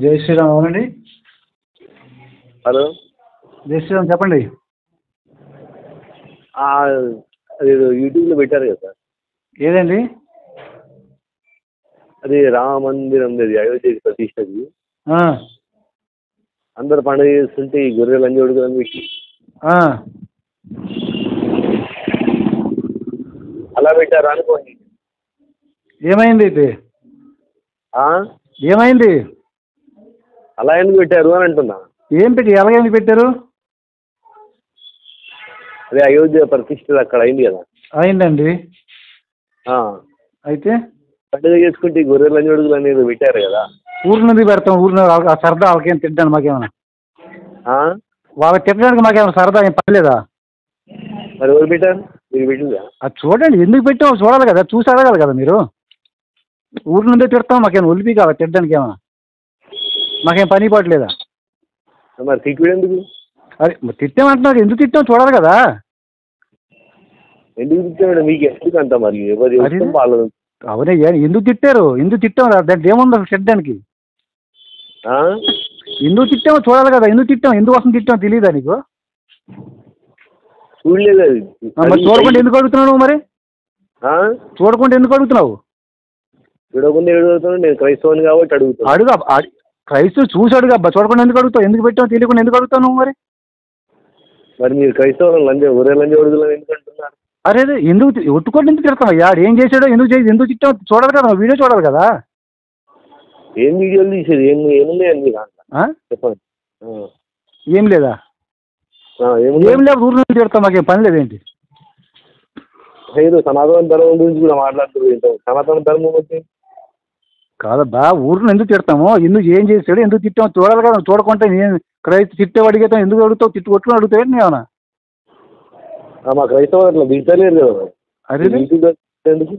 జై శ్రీరామ్. అవునండి. హలో. జై శ్రీరామ్ చెప్పండి. అది యూట్యూబ్లో పెట్టారు కదా సార్. ఏదండి? అది రామ మందిరం అది అయోధ్య ప్రతిష్టది. ఆ, అందరు పండుగ చేస్తుంటే ఈ గొర్రెలు అన్ని ఉడకలని పెట్టి ఆ, అలా పెట్టారు అనుకోండి. ఏమైంది అయితే? ఆ? ఏమైంది? అలా ఎందుకు పెట్టారు అని అంటున్నా. ఏం పెట్టి ఎలాగైంది పెట్టారు? అదే అయోధ్య ప్రతిష్ట అక్కడ అయింది కదా. అయిందండి. ఆ. అయితే పండుగ చేసుకుంటే ఈ గొర్రెలు అన్ని ఉడుకులు అనేది పెట్టారు కదా. ఊరి నుండి పెడతాం. ఊరిని సరదా వాళ్ళకేం తిట్టడానికి మాకేమన్నా? ఆ? వాళ్ళకి తిట్టడానికి మాకేమన్నా సరదా ఏం పర్లేదా? మరి ఎవరు పెట్టారు? మీరు పెట్టిందా? అది చూడండి, ఎందుకు పెట్టామో చూడాలి కదా, చూసి అడగాలి కదా మీరు. ఊరి నుండే తిడతాం, మాకేమైనా ఒలిపి కాదా తిట్టడానికి ఏమన్నా? మాకేం పని పడలేదా? మరి తిట్టుడు ఎందుకు? అదే తిట్టామంటున్నారు, ఎందుకు తిట్టాం చూడాలి కదా. ఎందుకు తిట్టాడు? మీకు ఎందుకు అంత మరి ఎవరు ఇష్టం వాళ్ళ. అవునయ్యా, ఎందుకు తిట్టారు? ఎందుకు తిట్టాం? దాంట్లో ఏముంది అసలు తిట్టడానికి? ఎందుకు తిట్టామో చూడాలి కదా. ఎందుకు తిట్టాం, ఎందుకోసం తిట్టామో తెలియదా నీకు? చూడలేదు అది. మరి చూడకుండా ఎందుకు అడుగుతున్నావు మరి? చూడకుండా ఎందుకు అడుగుతున్నావు? చూడకుండా అడుగుతున్నాను, నేను క్రైస్తవుని కాబట్టి అడుగుతాను. అడుగు, క్రైస్తవులు చూసి అడుగు అబ్బా. చూడకుండా ఎందుకు అడుగుతావు? ఎందుకు పెట్టావు తెలియకుండా ఎందుకు అడుగుతావు నువ్వు మరి? మరి మీరు క్రైస్తవులు ఒరే లంజ ఉడుగులని ఎందుకు అంటున్నారు? అరే ఎందుకు ఒట్టుకోండి, ఎందుకు తిడతావయ్యా? ఏం చేశాడో, ఎందుకు తిట్టావు చూడాలి కదా, వీడియో చూడాలి కదా. ఏం వీడియోలు తీసేది? ఏమున్నాయండి దాంట్లో? చెప్పండి. ఏం లేదా? ఏం లేదు, ఊరు నుంచి తిడతాం, మాకేం పని లేదేంటి? ఏదో సనాతన ధర్మం గురించి కూడా మాట్లాడుతుంది. సనాతన ధర్మం వచ్చి కాదబ్బా, ఊరిని ఎందుకు తిడతాము? ఎందుకు ఏం చేశాడు, ఎందుకు తిట్టాము చూడాలి కదా. చూడకుంటే నేను తిట్టే అడిగేతాం, ఎందుకు అడుగుతావు? కొట్టుకుని అడుగుతావు నేనేమన్నా? మా క్రైస్తవం అట్లా దిగుతలేదు కదా. అదే ఎందుకు?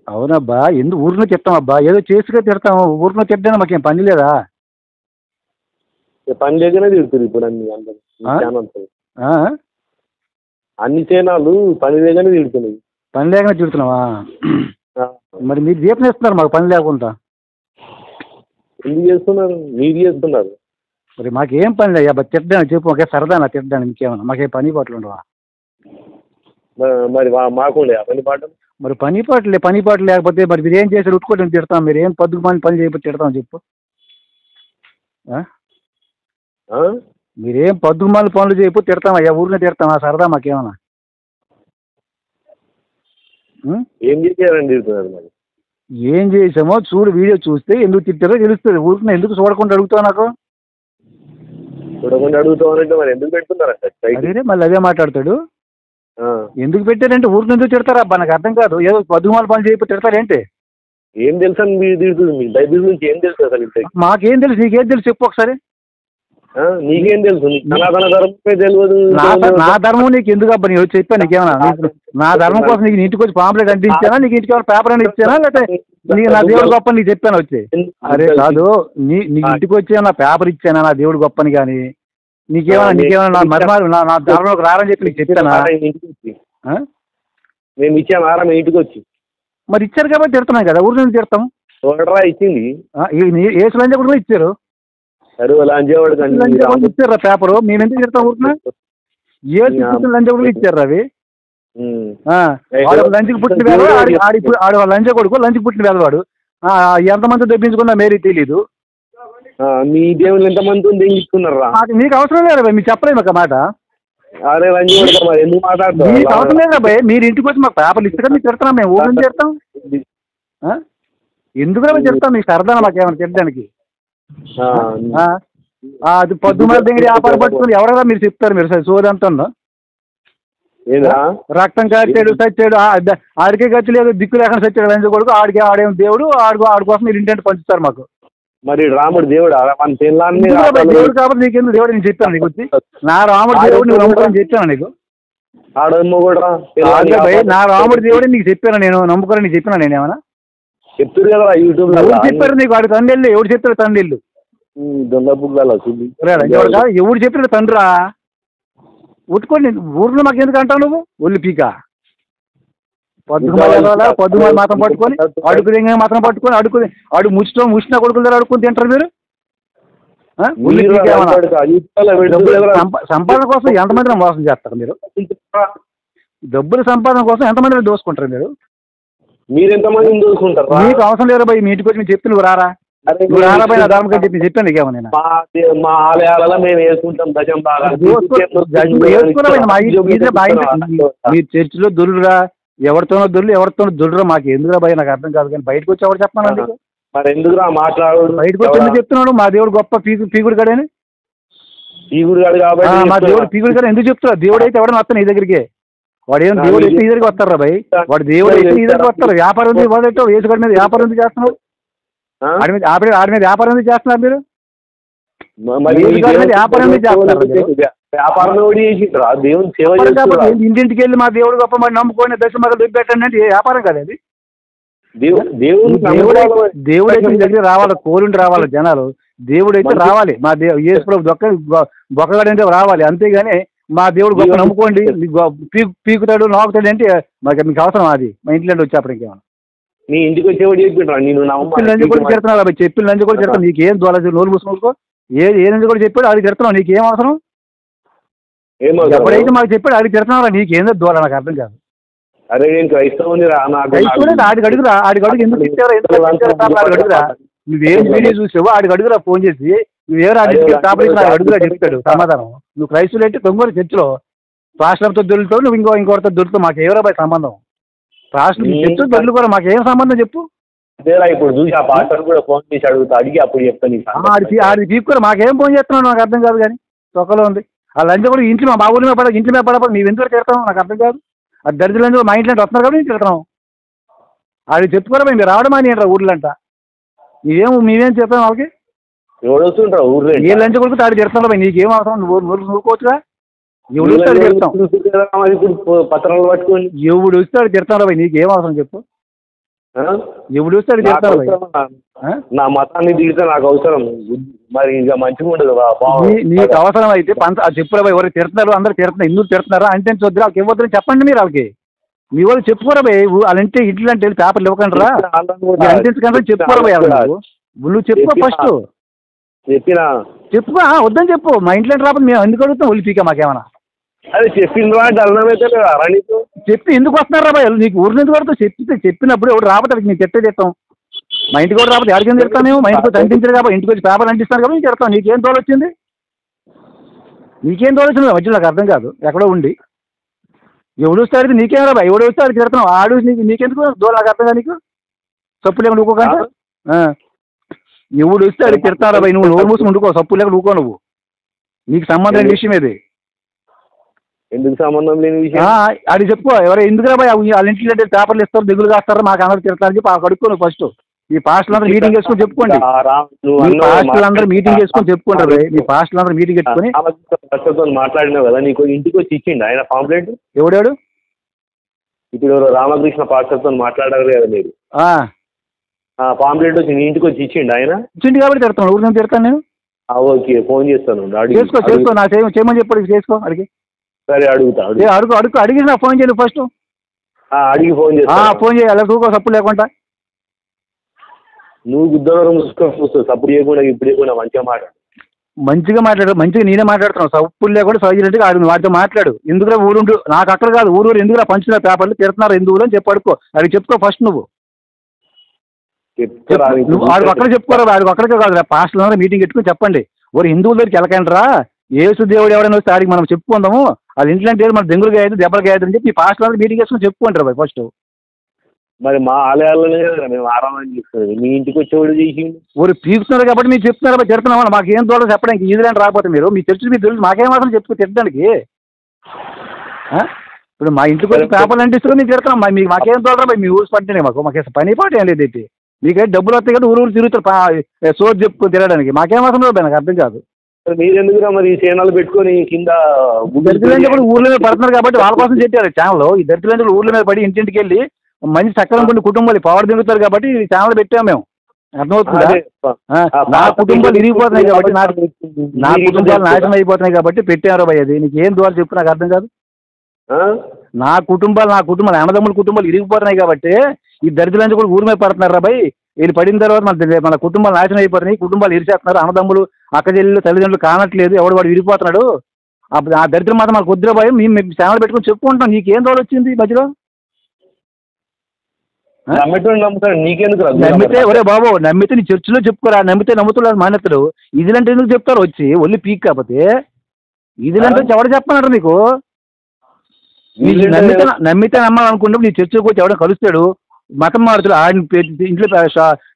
అవునబ్బా, ఎందుకు ఊరిలో తిడతామబ్బా? ఏదో చేసుగా తిడతాము, ఊరిలో తిట్టడానికి మాకేం పని లేదా? పని లేకనే తిడుతుంది ఇప్పుడు అన్ని సేనాలు పని లేకనే తిడుతున్నాయి. పని లేకనే తిడుతున్నావా? మరి మీరు దీపం ఇస్తున్నారు మాకు పని లేకుండా. ఎందుకు చేస్తున్నారు? మీరు చేస్తున్నారు. మరి మాకేం పని లేదు అబ్బా తిట్టడానికి. చెప్పు, ఒకే సరదా నా తిట్టడానికి. ఇంకేమన్నా మాకేం పని పాటలు ఉండవా? మరి మాకుండే పని పాటలు. మరి పని పాటలు లేకపోతే మరి మీరు ఏం చేశారు? ఉట్టుకోవడం తిడతాం. మీరు ఏం పద్దుకు పని చేయకపోతే తిడతాం చెప్పు. మీరేం పద్దుమాల పనులు చేయకపోతే తిడతామయ్యా, ఊరినే తిడతామా? సరదా మాకేమన్నా? ఏం చేశారండి? మరి ఏం చేసామో చూడు, వీడియో చూస్తే ఎందుకు తిట్టారో తెలుస్తుంది. ఊరిని ఎందుకు చూడకుండా అడుగుతావు? నాకు చూడకుండా అడుగుతామనంటే మరి ఎందుకు పెడుతున్నారంట? అదే మళ్ళీ అదే మాట్లాడతాడు. ఎందుకు పెట్టారంటే ఊరిని ఎందుకు తిడతారా అబ్బా? నాకు అర్థం కాదు. ఏదో పద్దుమాల పనులు చేయకపోతే తిడతారేంటి? ఏం తెలుసు అని మీరు తిడుతుంది? మీకు బైబిల్ నుంచి ఏం తెలుసు అసలు? మాకేం తెలుసు, నీకేం తెలుసు చెప్పు ఒకసారి. నీకేం తెలుసు? సనాతన ధర్మమే తెలియదు. నా ధర్మం నీకు ఎందుకు అబ్బా? నేను వచ్చి చెప్పాను నీకేమన్నా? నా ధర్మం కోసం నీకు ఇంటికి వచ్చి పాంప్లెట్ అంటించానా? నీకు ఇంటికి పేపర్ అని ఇచ్చానా? లేకపోతే నీకు నా దేవుడు గొప్పని నీకు చెప్పాను వచ్చి? అరే కాదు, నీకు ఇంటికి వచ్చి నా పేపర్ ఇచ్చానా నా దేవుడు గొప్పని? కానీ నీకేమన్నా నా ధర్మంలోకి రారని చెప్పి నీకు చెప్పానా? మేము ఇచ్చాము ఆరా మీ ఇంటికి వచ్చి. మరి ఇచ్చారు కాబట్టి తిడుతున్నాం కదా, ఊరి నుంచి తిడతాం. చూడరా ఇచ్చింది. ఏసు లంజ కూడా ఇచ్చారు. ఇచ్చారా పేపరు? మేము ఎందుకు తిడతాం ఊరిన? ఏ లంజ కూడా ఇచ్చారు అవి. లంచ్కి పుట్టిన వేదవాడు ఆడు లంచ కొడుకు, లంచ్కి పుట్టిన వేదవాడు. ఎంతమంది తెప్పించుకున్నా మేరీ తెలీదు. మీ దేవుళ్ళు ఎంతమంది తెప్పించుకున్నారా? మీకు అవసరం లేదా భయ్? మీరు చెప్పలేదు ఒక మాట. అరే ఎందుకు మాట్లాడతారు? మీకు అవసరం లేదా భయ్? మీరు ఇంటికి వచ్చి మాకు పేపర్లు ఇస్తే మీకు తిడతాం. మేము ఊరి నుంచి తిడతాం. ఎందుకు మేము తిడతాం? మీకు సరదా మాకేమైనా తిట్టడానికి? అది పొద్దుమాల దగ్గర వ్యాపారం పట్టుకుని ఎవరైనా మీరు చెప్తారు. మీరు సోదంతా రక్తం కట్టాడు సచ్చాడు, ఆడికే గతి లేదు, దిక్కు లేకుండా సచ్చాడు లంచ కొడుకు. ఆడేం దేవుడు, ఆడి కోసం మీరు ఇంటి పంచుతారు మాకు. మరి రాముడు దేవుడు దేవుడు కాబట్టి నీకెందుకు దేవుడు? నేను చెప్పాను నీకు వచ్చి నా రాముడు దేవుడు నువ్వు నమ్ముకోని చెప్పాను నీకు. నా రాముడు దేవుడు నీకు చెప్పాను నేను, నమ్ముకోని నీకు చెప్పినా నేను ఏమన్నా? చెప్తారు కదా యూట్యూబ్ లో. చెప్పారు నీకు? వాడి తండ్రి ఎవడు చెప్పారు? తండ్రి ఎవడు చెప్పాడు? తండ్రా ఉట్టుకోండి. ఊరిలో మాకు ఎందుకు అంటావు నువ్వు? ఒళ్ళు పీక పొద్దుమాల మాత్రం పట్టుకొని అడుగు మాత్రం పట్టుకొని అడుగు ముచ్చినా కొడుకుల దగ్గర అడుక్కుని తింటారు మీరు. సంపాదన కోసం ఎంతమందిని మోసం చేస్తారు మీరు? డబ్బుల సంపాదన కోసం ఎంతమందిని దోసుకుంటారు మీరు? మీరెంతమందిని దోసుకుంటారు? మీకు అవసరం లేదు భయ్, మీ ఇంటికి వచ్చి చెప్పి నువ్వు రారా, నువ్వు రారా భయ్, నా ధర్మం కంటే చెప్పి చెప్పాను నీకేమో నేను. మా ఆలయాలలో మేము వేసుకుంటాం గజం బాగా. మీ చర్చిలో దొరుకురా, ఎవరితోనో దొరుకురా, మాకు ఎందుకురా భయ, నాకు అర్థం కాదు. కానీ బయటకు వచ్చి ఎవరు చెప్పాను మరి ఎందుకురా మాట్లాడు? బయటకు వచ్చి ఎందుకు చెప్తున్నాడు మా దేవుడు గొప్ప పీగుడు గడని? పీగుడు గడు కాబట్టి మా దేవుడు పీగుడు గడ ఎందుకు చెప్తున్నా? దేవుడు అయితే ఎవడన్నా వస్తాను నీ దగ్గరికి, వాడు ఏం దేవుడు అయితే నీ దగ్గరికి వస్తారా భయ్? వాడు దేవుడు అయితే నీ దగ్గరికి వస్తారు. వ్యాపారం ఉంది వాడేటో వేసుగడి మీద వ్యాపారం ఎందుకు చేస్తున్నారు? ఆడి మీద వ్యాపారం ఎందుకు చేస్తున్నారు మీరు? వ్యాపారం ఎందుకు చేస్తున్నారు? ఇంటింటికి వెళ్ళి మా దేవుడు గొప్ప మరి నమ్ముకొని దశమగలు దుబ్బెట్టండి అంటే వ్యాపారం కదా అది. దేవుడైతే మీ దగ్గర రావాలి, కోరుండి రావాలి జనాలు. దేవుడైతే రావాలి, మా యేసు ప్రభు బొక్కగడంటే రావాలి. అంతేగాని మా దేవుడు గొప్ప నమ్ముకోండి పీకుతాడు నోకుతాడు అంటే మీకు అవసరం అది? మా ఇంట్లో వచ్చేప్పుడు ఇంకేమన్నా నీ ఇంటికి వచ్చేవాడు చెప్పిన లంచి కూడా తిడుతున్నావు, చెప్పిన లంచి కూడా తిడతాను. నీకేం దోల నోరు మూసుకో, ఏ లంచి కూడా చెప్పాడు అది తిడుతున్నావు, నీకేం అవసరం? ఎప్పుడైతే మాకు చెప్పాడు అది తిడుతున్నావు, నీకేందో దోల, నాకు అర్థం కాదు. అరే నేను క్రైస్తవుని ఆడికి అడుగురా, ఆడికి అడుగు ఎందుకు ఇచ్చారా, ఆడికి అడుగురా. నువ్వేం వీడియో చూసావో ఆడికి అడుగురా, ఫోన్ చేసి నువ్వేరో అడుగురా చెప్తాడు సమాధానం. నువ్వు క్రైస్తవులు అంటే తొంగోలు చర్చిలో పాస్టర్తో దొరుకుతావు, నువ్వు ఇంకొకరితో దొరుకుతావు, మాకు ఎవరో బాయ్ సంబంధం? పాస్టర్ చర్చ దొరుకుతారు, మాకేం సంబంధం చెప్పు? ఇప్పుడు చూసి ఆ పాస్టర్ కూడా ఫోన్ చేసి అడుగుతా, అడిగి అప్పుడు చెప్తాను. ఆడికి తీసుకురా, మాకేం ఫోన్ చేస్తున్నావు నాకు అర్థం కాదు. కానీ తొక్కలో ఉంది ఆ లంచ్ కూడా ఇంట్లో మా ఊరి మీద ఇంటి మీద పడపడి మేము ఎందుకు తిడతాం నాకు అర్థం కాదు. ఆ దరిద్రులు మా ఇంట్లో వస్తున్నారు కాబట్టి నేను తిడతాం. ఆడికి చెప్పుకోరా మీరు రావడం అని ఏంట్రా ఊర్లంట, మేమేం చెప్తాం వాళ్ళకి? ఎవడొస్తుంటారు ఊర్లో ఏ లంచ్ కొడుకు తాడి తిడతాను భయ్, నీకేం అవసరం? నువ్వుకోవచ్చుగా. ఎవడు వస్తాడు తిడతాం, పత్రాలు పట్టుకొని ఎవడు వస్తాడు తిడతాను భయ్, నీకేం అవసరం చెప్పు? ఎవడు వస్తాడు తిడతాను భయ్? నా మతాన్ని దిగితే నాకు అవసరం, మరి ఇంకా మంచిగా ఉండదు. నీకు అవసరం అయితే చెప్పురా భయ్, ఎవరు తిడుతున్నారు, అందరు తిడుతున్నారు, ఎందుకు తిడుతున్నారా అంటే చూద్దరు వాళ్ళకి ఇవ్వద్దని చెప్పండి. మీరు వాళ్ళకి మీ వాళ్ళు చెప్పుకోరా భయ్, వాళ్ళంటే ఇట్లా అంటే పేపర్లు ఇవ్వకండి రా, అంటించకండి చెప్పుకోరా భయ్. నువ్వు చెప్పుకో ఫస్ట్, చెప్పినా చెప్పుకో. వద్దని చెప్పు, మా ఇంట్లో రాకపోతే మేము ఎందుకు అడుగుతాం ఒలిపిక మాకేమన్నా? అదే చెప్పింది చెప్పి ఎందుకు వస్తున్నారా భయ్? నీకు ఊరిని ఎందుకు పడుతుంది? చెప్పినప్పుడు ఎవరు రాబోతే నీకు తిట్టేస్తాం. మా ఇంటికి కూడా రాబోతే ఎక్కడికి తిడతానేమో, మా ఇంటికి వచ్చి అంటించారు కాబట్టి ఇంటికి వచ్చి పేపర్ అంటిస్తారు కాబట్టి నీకు తిడతాం. నీకేం తోలు వచ్చింది? మధ్యలో నాకు అర్థం కాదు. ఎక్కడో ఉండి ఎవడు వస్తాడు నీకేం రా భయ్, ఎవడు వస్తే ఆడికి తిడతావు. ఆడు నీకెందుకు దోలు నాకు అర్థం కాదు. నీకు సప్పు లేకుండా ఊకోకంటే ఎవడు వస్తే ఆడికి తిడతారా భయ్? నువ్వు నోరు మూసుకుని ఉండుకో, సప్పు లేకుండా ఊకో. నువ్వు నీకు సంబంధం లేని విషయం ఇది. ఎందుకు సంబంధం లేని విషయం? అది చెప్పుకో. ఎవరు ఎందుకురా భయ్ వాళ్ళ ఇంట్లో పేపర్లు ఇస్తారు, దిగులు కాస్తారు, మాకు అందరూ తిడతారని చెప్పి అడుక్కో. నువ్వు ఫస్ట్ ఈ పాస్టర్లు అందరూ మీటింగ్ చేసుకొని చెప్పుకోండి. పాస్టర్లు అందరూ మీటింగ్ చేసుకొని చెప్పుకుంటారు. మీ పాస్టర్లు అందరూ మీటింగ్ పెట్టుకొని మాట్లాడినావు కదా, నీకు ఇంటికి వచ్చి ఇచ్చిండు ఆయన పాంప్లెట్? ఎవడాడు? ఇప్పుడు రామకృష్ణ పాస్టర్తో మాట్లాడారు కదా మీరు, పాంప్లెట్ వచ్చి నీ ఇంటికి వచ్చి ఇచ్చిండు ఆయన? ఇచ్చిండు కాబట్టి తిడతాను. ఊరి నుంచి తిడతాను నేను. ఓకే, ఫోన్ చేస్తాను. చేసుకో నా చేయమని చెప్పాడు, చేసుకో. అడిగి సరే అడుగుతా. అడిగి నాకు ఫోన్ చేయాలి ఫస్ట్. అడిగి ఫోన్ చేస్తా. ఫోన్ చేయాలి చూకో, సప్పు లేకుండా. నువ్వు గుద్దవరం చూస్తావు, సప్పుడు చేయకుండా ఇప్పుడు చేయకుండా మంచిగా మాట్లాడు. మంచిగా నేనే మాట్లాడుతున్నావు. సప్పులు లేకుండా సైలెంట్గా ఆడు, వాటితో మాట్లాడు. ఎందుకురా ఊరుండు, నాకు అక్కడ కాదు ఊరు ఎందుకురా పంచున్న పేపర్లు తిడుతున్నారు ఎందుకు అని చెప్పి అడుకో. అది చెప్పుకో ఫస్ట్. నువ్వు ఆడికి అక్కడ చెప్పుకోరా, ఆడికి అక్కడికే కాదు పాస్టర్లు మీటింగ్ పెట్టుకుని చెప్పండి. ఓరు హిందువుల దగ్గరికి వెళ్ళకండిరా, యేసు దేవుడు ఎవడైనా వస్తే ఆడికి మనం చెప్పుకుందాము. అది ఇంట్లో అంటే మన దెంగులు గాయదు దెబ్బలు గాయదు అని చెప్పి ఈ పాస్టర్లు మీటింగ్ వేసుకుని చెప్పుకుంటారు బాయ్ ఫస్ట్. మరి మా ఆలయాల్లోనే కదా మేము ఆరామని చేస్తుంది, మీ ఇంటికి వచ్చేవాడు చేసింది. ఊరు పీకుతున్నారు కాబట్టి మీరు చెప్తున్నారు బాయ్, తిడుతున్నామా? మాకేం దూరం చెప్పడానికి ఈజీలాంటి రాకపోతే మీరు మీ చర్చలు మీకు తెలుసు, మాకేం మాత్రం చెప్పు తిట్టడానికి. ఇప్పుడు మా ఇంటికి వచ్చి పేపర్లు అంటిస్తారు, మీకు తిడతాం. మీకు మాకేం దూరం బాయ్, మీ ఊరు పట్టినే మాకు పని పాటు ఏం లేదు. మీకైతే డబ్బులు వస్తాయి కదా, ఊరు తిరుగుతారు సోర్ చెప్పుకొని తిరగడానికి. మాకేం అవసరం లేదు, నాకు అర్థం కాదు. మీరెందుకురా మరి సేనాలు పెట్టుకొని కింద దరిద్రులు ఊర్ల మీద పడుతున్నారు కాబట్టి వాళ్ళ కోసం చెప్పారు ఛానల్. ఈ దరిద్రులు ఊర్ల మీద పడి ఇంటింటికి వెళ్ళి మంచి చక్కగా కొన్ని కుటుంబాలు పవర్ దిగుతారు కాబట్టి ఈ ఛానల్ పెట్టాము మేము. అర్థమవుతుందా? నా కుటుంబాలు ఇరిగిపోతున్నాయి కాబట్టి, నా కుటుంబాలు నాశనం అయిపోతున్నాయి కాబట్టి పెట్టారు భయ్. అది నీకు ఏం ద్వారా చెప్పు, నాకు అర్థం కాదు. నా కుటుంబాలు అన్నదమ్ముల కుటుంబాలు ఇరిగిపోతున్నాయి కాబట్టి ఈ దరిద్రులంతా కూడా ఊరి మీద పడుతున్నారు రా భయ్. వీళ్ళు పడిన తర్వాత మన కుటుంబాలు నాశనం అయిపోతున్నాయి, కుటుంబాలు ఇరిచేస్తున్నారు, అన్నదమ్ములు అక్క చెల్లెలు తల్లిదండ్రులు కానట్లేదు, ఎవడు వాడు విడిపోతున్నాడు. అప్పుడు ఆ దరిద్రం మాత్రం మనకు వద్దురా భయం, మేము ఛానల్ పెట్టుకుని చెప్పుకుంటాం. నీకేం రోజు వచ్చింది మధ్యలో? నమ్మితే ఒరే బాబు, నమ్మితే నీ చర్చిలో చెప్పుకోరా, నమ్మితే నమ్ముతున్నారు మానేస్తారు. ఇదిలంటే ఎందుకు చెప్తారు వచ్చి ఒళ్ళు పీక్ కాకపోతే? ఇదిలంటే ఎవరు చెప్పన్నారు నీకు? నమ్మితే నమ్మాలనుకుంటే నీ చర్చిలోకి వచ్చి ఎవడో కలుస్తాడు, మతం మారుతాడు, ఆడిని ఇంట్లో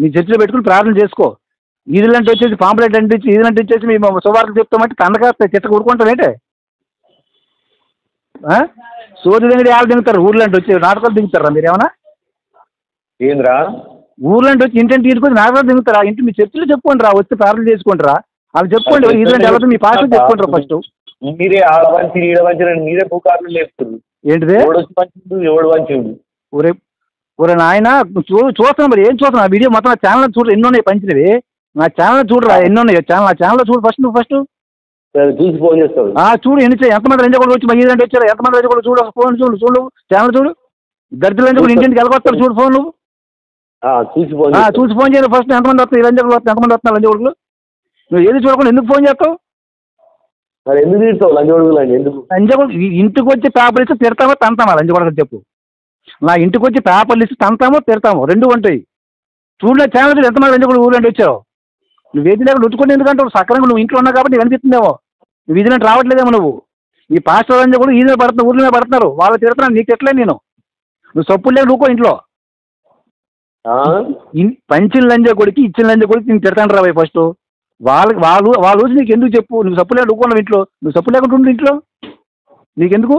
నీ చర్చిలో పెట్టుకుని ప్రార్థన చేసుకో. ఈదులంటే వచ్చేసి పాంప్లెట్ అంటే ఈదులంటే వచ్చేసి మేము సువార్తలు చెప్తామంటే కందకాస్త చెట్ట కొడుకుంటామేంటే? సోది దింగడి వాళ్ళు దిగుతారు, ఊర్లంటే వచ్చి నాటకాలు దిగుతారా మీరు ఏమన్నా? ఏంద్రా ఊర్లంటే వచ్చి ఇంటింటి తీసుకొని నాటకాలు దిగుతారా? ఇంటి మీ చర్చిలో చెప్పుకోండి రా, వచ్చి ప్రార్థన చేసుకుంటారా? వాళ్ళు చెప్పుకోండి, ఈదులంటే ఎవరు మీ పాస్టర్ చెప్పుకుంటారు ఫస్ట్. మీరే ఆడవంచి ఈడవంచి మీరే పుకార్లు లేపుతుంది. ఏంటిది? ఎవడు వంచుడు? ఒరే ఒరే నాయన చూస్తున్నాం మరి, ఏం చూస్తున్నావు? ఆ వీడియో మొత్తం నా ఛానల్ చూడు, ఎన్ని ఉన్నాయి పంచినవి. నా ఛానల్ చూడరా, ఎన్ని ఉన్నాయి ఛానల్, నా ఛానల్లో చూడు ఫస్ట్. నువ్వు ఫస్ట్ చూసి ఫోన్ చేస్తావు. చూడు ఎంతమంది రంజ కూడా వచ్చి ఈదంటే వచ్చారు, ఎంతమంది రంజ కూడా చూడు, ఫోన్ చూడు ఛానల్ చూడు. దరిద్రులు రంజ కూడా ఇంటింటికి వెళ్ళకొస్తారు, చూడు ఫోన్ నువ్వు చూసి ఫోన్ చేయరు ఫస్ట్. ఎంతమంది వస్తారు ఈ రంజ కూడా వస్తారు, ఎంతమంది వస్తున్నారు రంజ కొడుకులు? నువ్వు ఏది చూడకుండా ఎందుకు ఫోన్ చేస్తావు? ఎందుకు తిడతావు లంజ కొడుకులు? ఎందుకు లంజ కొడుకు ఇంటికి వచ్చి పేపర్లు ఇస్తే తిడతామో తంతామా? లంజ కొడుకు చెప్పు. నా ఇంటికి వచ్చి పేపర్లు ఇస్తే తంతామో తిడతామో, రెండు ఉంటాయి. చూడలే ఛానల్ చూడు, ఎంతమంది రంజ కూడా ఊళ్ళంటే వచ్చావు. నువ్వు ఏది లేకుండా ఉట్టుకుంటే ఎందుకంటే సక్రంగా నువ్వు ఇంట్లో ఉన్నావు కాబట్టి నీకు అనిపిస్తుందేమో, నువ్వు ఇది రావట్లేదేమో. నువ్వు ఈ పాస్టర్ రంజ కూడా ఈజీగా పడుతున్నారు, ఊళ్ళో పడుతున్నారు, వాళ్ళు తిడుతున్నాను, నీకు తిట్టలేదు నేను. నువ్వు సప్పులు లేక నువ్వుకో ఇంట్లో. పంచిన లంజ కొడికి ఇచ్చిన లంజ కొడికి నేను తిడతాను రా ఫస్ట్. వాళ్ళు వచ్చి నీకు ఎందుకు చెప్పు? నువ్వు సప్పు లేకుండా నువ్వుకున్నావు ఇంట్లో, నువ్వు సప్పు లేకుండా ఉండు ఇంట్లో, నీకెందుకు?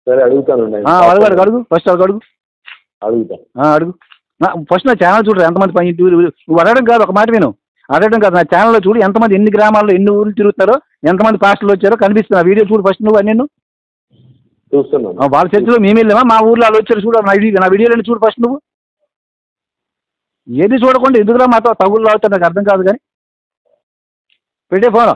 సరే అడుగుతాను, అడుగు ఫస్ట్, అడుగు ఫస్ట్. నా ఛానల్ చూడరు ఎంతమంది పని. నువ్వు అడగడం కాదు, ఒక మాట విను, అడగడం కాదు. నా ఛానల్లో చూడు ఎంతమంది, ఎన్ని గ్రామాల్లో ఎన్ని ఊళ్ళు తిరుగుతారో, ఎంతమంది పాస్టర్లు వచ్చారో కనిపిస్తుంది. ఆ వీడియో చూడు ఫస్ట్ నువ్వు. నేను చూస్తున్నాను. వాళ్ళ చర్చిలో మేము వెళ్ళామా, మా ఊర్లో వాళ్ళు వచ్చారు చూడు, నా వీడియోలో చూడు ఫస్ట్ నువ్వు. ఏది చూడకుండా ఎందుకురా మాతో తగులు అవుతారు, నాకు అర్థం కాదు. కానీ పెట్టే ఫోన్.